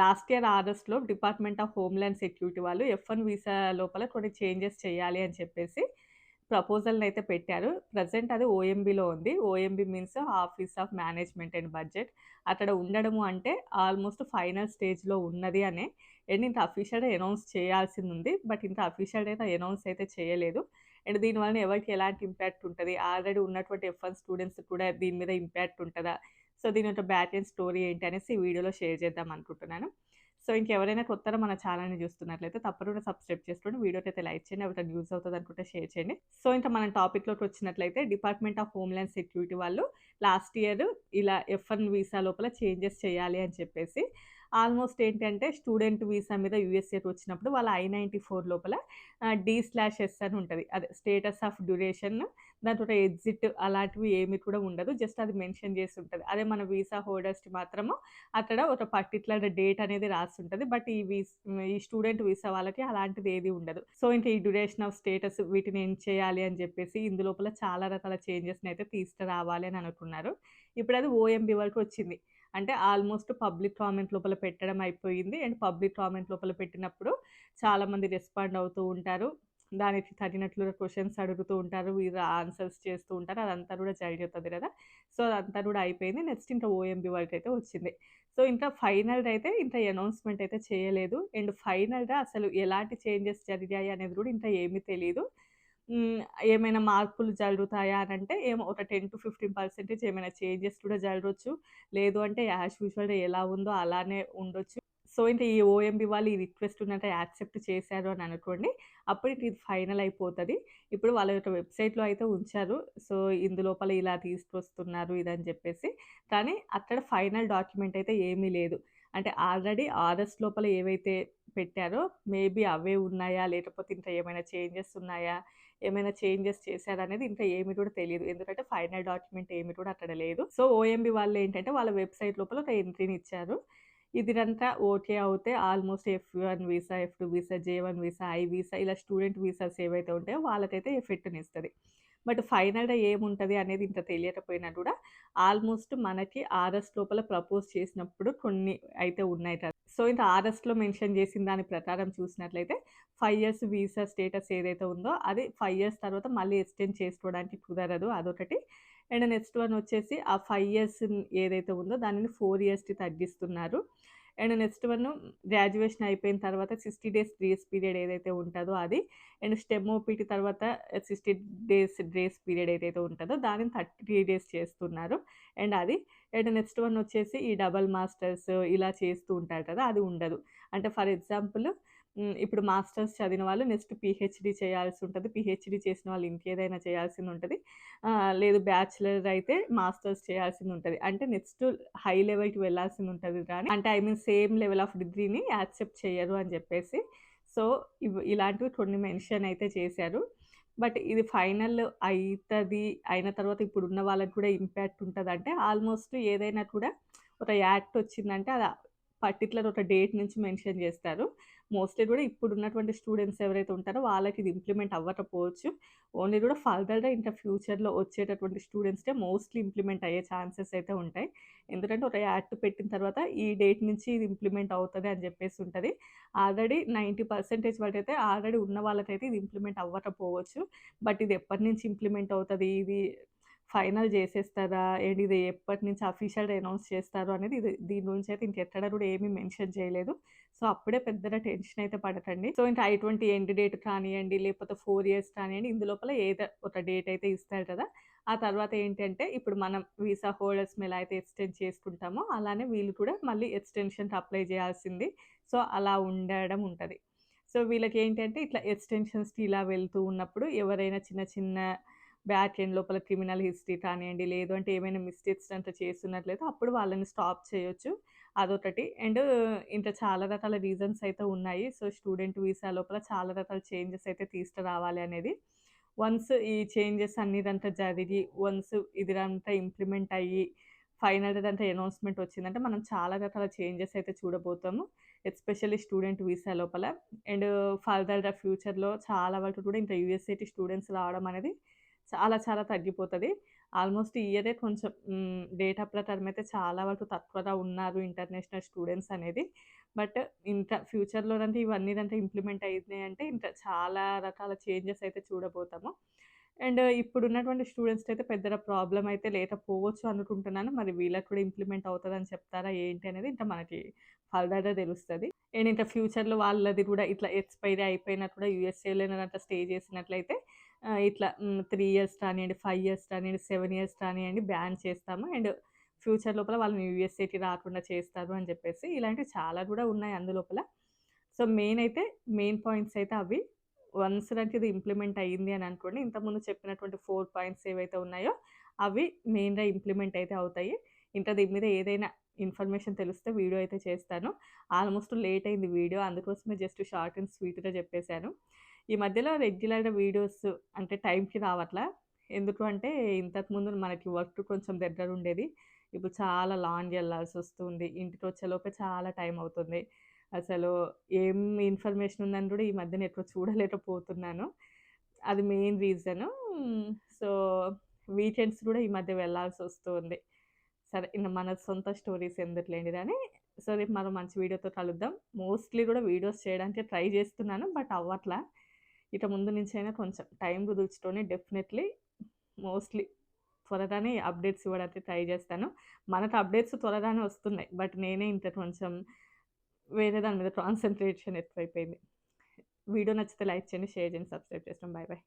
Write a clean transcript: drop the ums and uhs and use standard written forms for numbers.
Last year ఆగస్ట్‌లో department of homeland security వాళ్ళు F one visa లోపల కొన్ని చేంజెస్ చేయాలి అని చెప్పేసి ప్రపోజల్‌నైతే పెట్టారు. ప్రెజెంట్ అది ఓఎంబీలో ఉంది. OMB means office of management and budget. అక్కడ ఉండడము అంటే ఆల్మోస్ట్ ఫైనల్ స్టేజ్‌లో ఉన్నది అనే. అండ్ ఇంత అఫీషియల్‌గా అనౌన్స్ చేయాల్సిందుంది. బట్ ఇంత అఫీషియల్‌గా అయితే అనౌన్స్ అయితే చేయలేదు. అండ్ దీనివలన ఎవరికి ఎలాంటి ఇంపాక్ట్ ఉంటది? ఆల్రెడీ ఉన్నటువంటి ఎఫ్-1 స్టూడెంట్స్‌కి కూడా దీని మీద ఇంపాక్ట్ ఉంటదా? సో, దీని యొక్క బ్యాక్ ఎండ్ స్టోరీ ఏంటి అనేసి ఈ వీడియోలో షేర్ చేద్దాం అనుకుంటున్నాను. సో, ఇంకెవరైనా కొత్తగా మన ఛానెల్‌ని చూస్తున్నట్లయితే తప్పకుండా సబ్స్క్రైబ్ చేసుకోండి. వీడియోకైతే లైక్ చేయండి. ఎవరికైనా యూజ్ అవుతది అనుకుంటే షేర్ చేయండి. సో, ఇంకా మనం టాపిక్‌లోకి వచ్చినట్లయితే డిపార్ట్‌మెంట్ ఆఫ్ హోమ్‌ల్యాండ్ సెక్యూరిటీ వాళ్ళు లాస్ట్ ఇయర్ ఇలా ఎఫ్-1 వీసా లోపల చేంజెస్ చేయాలి అని చెప్పేసి ఆల్మోస్ట్ ఏంటంటే స్టూడెంట్ వీసా మీద యూఎస్ఏకి వచ్చినప్పుడు వాళ్ళ I-94 లోపల డి/ఎస్ అని ఉంటది. అదే స్టేటస్ ఆఫ్ డ్యూరేషన్ దాని తోటి ఎగ్జిట్ అలాంటివి ఏమి కూడా ఉండదు. జస్ట్ అది మెన్షన్ చేసి ఉంటది. అదే మన వీసా హోల్డర్స్‌కి మాత్రము అక్కడ ఒక పర్టిక్యులర్ డేట్ అనేది రాసుంటది. బట్ ఈ స్టూడెంట్ వీసా వాళ్ళకి అలాంటిది ఏది ఉండదు. సో, ఇంక ఈ డ్యూరేషన్ ఆఫ్ స్టేటస్ వీటిని ఎండ్ చేయాలి అని చెప్పేసి ఇందులోపల చాలా రకాల చేంజెస్‌నైతే తీసుకురావాలి అని అనుకున్నారు. ఇప్పుడది ఓఎంబీ వరకు వచ్చింది. అంటే ఆల్మోస్ట్ పబ్లిక్ కామెంట్ లోపల పెట్టడం అయిపోయింది. అండ్ పబ్లిక్ కామెంట్ లోపల పెట్టినప్పుడు చాలామంది రెస్పాండ్ అవుతూ ఉంటారు. దానికి తగినట్లుగా క్వెషన్స్ అడుగుతూ ఉంటారు. వీరు ఆన్సర్స్ చేస్తూ ఉంటారు. అదంతా కూడా జరుగుతది గదా! సో, అదంతా కూడా అయిపోయింది. నెక్స్ట్ ఇంకా ఓఎంబీ వరకైతే వచ్చింది. సో, ఇంకా ఫైనల్‌గా అయితే ఇంకా అనౌన్స్‌మెంట్ అయితే చేయలేదు. అండ్ ఫైనల్‌గా అసలు ఎలాంటి చేంజెస్ జరిగాయి అనేది కూడా ఇంకా ఏమీ తెలీదు. హ్మ్. ఏమైనా మార్పులు జరుగుతాయా అనంటే ఏమో ఒక 10-15% ఏమైనా చేంజెస్ కూడా జరగొచ్చు. లేదు అంటే యాజ్ యూజువల్‌గా ఎలా ఉందో అలానే ఉండొచ్చు. సో, ఇంక ఈ ఓఎంబీ వాళ్ళు ఈ రిక్వెస్ట్ ఉన్నట్టు యాక్సెప్ట్ చేశారు అని అనుకోండి. అప్పుడు ఇంక ఇది ఫైనల్ అయిపోతది. ఇప్పుడు వాళ్ళ యొక్క వెబ్‌సైట్‌లో అయితే ఉంచారు. సో, ఇందులోపల ఇలా తీసుకొస్తున్నారు ఇదని జెప్పేసి. కానీ అక్కడ ఫైనల్ డాక్యుమెంట్ అయితే ఏమీ లేదు. అంటే ఆల్రెడీ ఆగస్ట్ లోపల ఏవైతే పెట్టారో మేబీ అవే ఉన్నాయా? లేకపోతే ఇంకా ఏమైనా చేంజెస్ ఉన్నాయా? ఏమైనా చేంజెస్ చేశారనేది ఇంకా ఏమి కూడా తెలీదు. ఎందుకంటే ఫైనల్ డాక్యుమెంట్ ఏమి కూడా అక్కడ లేదు. సో, ఓఎంబీ వాళ్ళేంటంటే వాళ్ళ వెబ్‌సైట్ లోపల ఒక ఎంట్రీని ఇచ్చారు. ఇదిరంతా ఓకే అవుతే almost F one visa, F two visa, J one visa, I visa ఇలా స్టూడెంట్ వీసాస్ ఏవైతే ఉంటాయో వాళ్ళకైతే ఎఫెక్ట్‌నిస్తది. బట్ ఫైనల్‌గా ఏముంటది అనేది ఇంత తెలియకపోయినా కూడా ఆల్మోస్ట్ మనకి ఆర్ఎస్ లోపల ప్రపోజ్ చేసినప్పుడు కొన్ని అయితే ఉన్నాయి కదా! సో, ఇంక ఆర్ఎస్‌లో మెన్షన్ చేసిన దాని ప్రకారం చూసినట్లయితే 5 ఇయర్స్ వీసా స్టేటస్ ఏదైతే ఉందో అది 5 ఇయర్స్ తర్వాత మళ్ళీ ఎక్స్‌టెండ్ చేసుకోవడానికి కుదరదు అదొకటి. అండ్ నెక్స్ట్ వన్ వచ్చేసి ఆ 5 ఇయర్స్ ఏదైతే ఉందో దానిని 4 ఇయర్స్‌కి తగ్గిస్తున్నారు. అండ్ నెక్స్ట్ వన్ గ్రాడ్యుయేషన్ అయిపోయిన తర్వాత 60 డేస్ గ్రేస్ పీరియడ్ ఏదైతే ఉంటదో అది. అండ్ స్టెమ్ ఓపీటీ తర్వాత 60 డేస్ గ్రేస్ పీరియడ్ ఏదైతే ఉంటదో దానిని 30 డేస్ చేస్తున్నారు. అండ్ అది. అండ్ నెక్స్ట్ వన్ వచ్చేసి ఈ డబుల్ మాస్టర్స్ ఇలా చేస్తూ ఉంటారు కదా! అది ఉండదు. అంటే ఫర్ ఎగ్జాంపుల్ ఇప్పుడు మాస్టర్స్ చదివిన వాళ్ళు నెక్స్ట్ పీహెచ్‌డీ చేయాల్సుంటది. పీహెచ్‌డీ చేసిన వాళ్ళు ఇంకేదైనా చేయాల్సిందుంటది. లేదు బ్యాచిలర్ అయితే మాస్టర్స్ చేయాల్సిందుంటది. అంటే నెక్స్ట్ హై లెవెల్‌కి వెళ్ళాల్సిందుంటది గానీ అంటే I mean same level of డిగ్రీని యాక్సెప్ట్ చెయ్యరు అని జెప్పేసి. సో, ఇలాంటివి కొన్ని మెన్షన్ అయితే చేశారు. బట్ ఇది ఫైనల్ అయితది. అయిన తర్వాత ఇప్పుడున్న వాళ్ళకి కూడా ఇంపాక్ట్ ఉంటదంటే ఆల్మోస్ట్ ఏదైనా కూడా ఒక యాక్ట్ వచ్చిందంటే అది పర్టిక్యులర్ ఒక డేట్ నుంచి మెన్షన్ జేస్తారు. మోస్ట్‌లీ గూడా ఇప్పుడున్నటువంటి స్టూడెంట్స్ ఎవరైతే ఉంటారో వాళ్ళకి ఇది ఇంప్లిమెంట్ అవ్వకపోవచ్చు. ఓన్లీ గూడా ఫర్దర్‌గా ఇంకా ఫ్యూచర్‌లో వచ్చేటటువంటి స్టూడెంట్స్‌కే మోస్ట్‌లీ ఇంప్లిమెంట్ అయ్యే ఛాన్సెస్ అయితే ఉంటాయి. ఎందుకంటే ఒక యాక్ట్ పెట్టిన తర్వాత ఈ డేట్ నుంచి ఇది ఇంప్లిమెంట్ అవుతది అని జెప్పేసి ఉంటది. ఆల్రెడీ 90% వరకైతే ఆల్రెడీ ఉన్న వాళ్ళకైతే ఇది ఇంప్లిమెంట్ అవ్వకపోవచ్చు. బట్ ఇది ఎప్పటినుంచి ఇంప్లిమెంట్ అవుతది? ఇది ఫైనల్ జేసేస్తారా? ఏంటి ఇది ఎప్పటినుంచి అఫీషియల్‌గా అనౌన్స్ చేస్తారు అనేది దీని గురించి అయితే ఇంకెక్కడ గూడా ఏమి మెన్షన్ చేయలేదు. సో, అప్పుడే పెద్దగా టెన్షన్ అయితే పడకండి. సో, ఇంకా I-20 ఎండ్ డేట్ కానియండి, లేకపోతే 4 ఇయర్స్ కానియండి, ఇందులోపల ఏదో ఒక డేట్ అయితే ఇస్తారు కదా! ఆ తర్వాత ఏంటంటే, ఇప్పుడు మనం వీసా హోల్డర్స్‌ని ఎలా అయితే ఎక్స్‌టెండ్ చేసుకుంటామో, అలానే వీళ్ళు కూడా మళ్ళీ ఎక్స్‌టెన్షన్‌కి అప్లై చేయాల్సింది. సో, అలా ఉండడం ఉంటది. సో, వీళ్ళకేంటంటే ఇట్లా ఎక్స్‌టెన్షన్స్‌కి ఇలా వెళ్తూ ఉన్నప్పుడు ఎవరైనా చిన్న చిన్న బ్యాక్ ఎండ్ లోపల క్రిమినల్ హిస్టరీ కానియండి, లేదు అంటే ఏమైనా మిస్టేక్స్ గనుక చేస్తున్నట్లయితే అప్పుడు వాళ్ళని స్టాప్ చేయొచ్చు. అదొకటి. అండ్ ఇంకా చాలా రకాల రీజన్స్ అయితే ఉన్నాయి. సో, స్టూడెంట్ వీసా లోపల చాలా రకాల చేంజెస్ అయితే తీసుకురావాలి అనేది. వన్స్ ఈ చేంజెస్ అన్నిదంతా జరిగి, వన్స్ ఇదంతా ఇంప్లిమెంట్ అయ్యి, ఫైనల్‌గా ఇదంతా అనౌన్స్‌మెంట్ వచ్చిందంటే, మనం చాలా రకాల చేంజెస్ అయితే చూడబోతాము. ఎస్పెషల్లీ స్టూడెంట్ వీసా లోపల. అండ్ ఫర్దర్‌గా ఫ్యూచర్‌లో చాలా వరకు కూడా ఇంకా యూఎస్ఏకి స్టూడెంట్స్ రావడం అనేది చాలా చాలా తగ్గిపోతది. ఆల్మోస్ట్ ఈ ఇయరే కొంచెం డేటా ప్రకారం అయితే చాలా వరకు తక్కువగా ఉన్నారు ఇంటర్నేషనల్ స్టూడెంట్స్ అనేది. బట్ ఇంత ఫ్యూచర్‌లోనంటే ఇవన్నీనంటే ఇంప్లిమెంట్ అయినాయంటే ఇంక చాలా రకాల చేంజెస్ అయితే చూడబోతాము. అండ్ ఇప్పుడున్నటువంటి స్టూడెంట్స్‌కి అయితే పెద్దగా ప్రాబ్లమ్ అయితే లేకపోవచ్చు అనుకుంటున్నాను. మరి వీళ్ళకి కూడా ఇంప్లిమెంట్ అవుతదని చెప్తారా ఏంటి అనేది ఇంకా మనకి ఫర్దర్‌గా తెలుస్తది. అండ్ ఇంకా ఫ్యూచర్‌లో వాళ్ళది కూడా ఇట్లా ఎక్స్‌పైరీ అయిపోయినా కూడా యూఎస్ఏలోనే స్టే చేసినట్లయితే ఇట్లా 3 ఇయర్స్ కానియండి, 5 ఇయర్స్ కానియండి, 7 ఇయర్స్ కానియండి బ్యాన్ చేస్తాము. అండ్ ఫ్యూచర్ లోపల వాళ్ళని యూఎస్ఏకి రాకుండా చేస్తారు అని చెప్పేసి ఇలాంటివి చాలా కూడా ఉన్నాయి అందులోపల. సో, మెయిన్ పాయింట్స్ అయితే అవి. వన్స్ గనుక ఇది ఇంప్లిమెంట్ అయింది అని అనుకోండి, ఇంతకుముందు చెప్పినటువంటి 4 పాయింట్స్ ఏవైతే ఉన్నాయో అవి మెయిన్‌గా ఇంప్లిమెంట్ అయితే అవుతాయి. ఇంకా దీని మీద ఏదైనా ఇన్ఫర్మేషన్ తెలిస్తే వీడియో అయితే చేస్తాను. ఆల్మోస్ట్ లేట్ అయింది వీడియో. అందుకోసమే జస్ట్ షార్ట్ అండ్ స్వీట్‌గా చెప్పేసాను. ఈ మధ్యలో రెగ్యులర్‌గా వీడియోస్ అంటే టైంకి రావట్లా. ఎందుకు అంటే ఇంతకుముందు మనకి వర్క్ కొంచెం దగ్గరుండేది. ఇప్పుడు చాలా లాంగ్ యెళ్ళాల్సొస్తుంది. ఇంటికొచ్చేలోపే చాలా టైం అవుతుంది. అసలు ఏం ఇన్ఫర్మేషన్ ఉందని గూడా ఈ మధ్యన ఎక్కువ చూడలేకపోతున్నాను. అది మెయిన్ రీజను. సో, వీకెండ్స్ గూడా ఈ మధ్య వెళ్ళాల్సొస్తుంది. సరే ఇంక మన సొంత స్టోరీస్ ఎందుకులేండి గానీ, సో, రేపు మరో మంచి వీడియోతో కలుద్దాం. మోస్ట్‌లీ గూడా వీడియోస్ చేయడానికే ట్రై జేస్తున్నాను. బట్ అవ్వట్ల. ఇక ముందు నుంచైనా కొంచెం టైం కుదుర్చుకొని డెఫినెట్‌లీ మోస్ట్‌లీ త్వరగానే అప్డేట్స్ ఇవ్వడానికి ట్రై జేస్తాను. మనకు అప్డేట్స్ త్వరగానే వస్తున్నాయి. బట్ నేనే ఇంకా కొంచెం వేరే దాని మీద కాన్సంట్రేషన్ ఎక్కువైపోయింది. వీడియో నచ్చితే లైక్ చేయండి, షేర్ చేయండి, సబ్స్క్రైబ్ చేసుకోండి. Bye bye.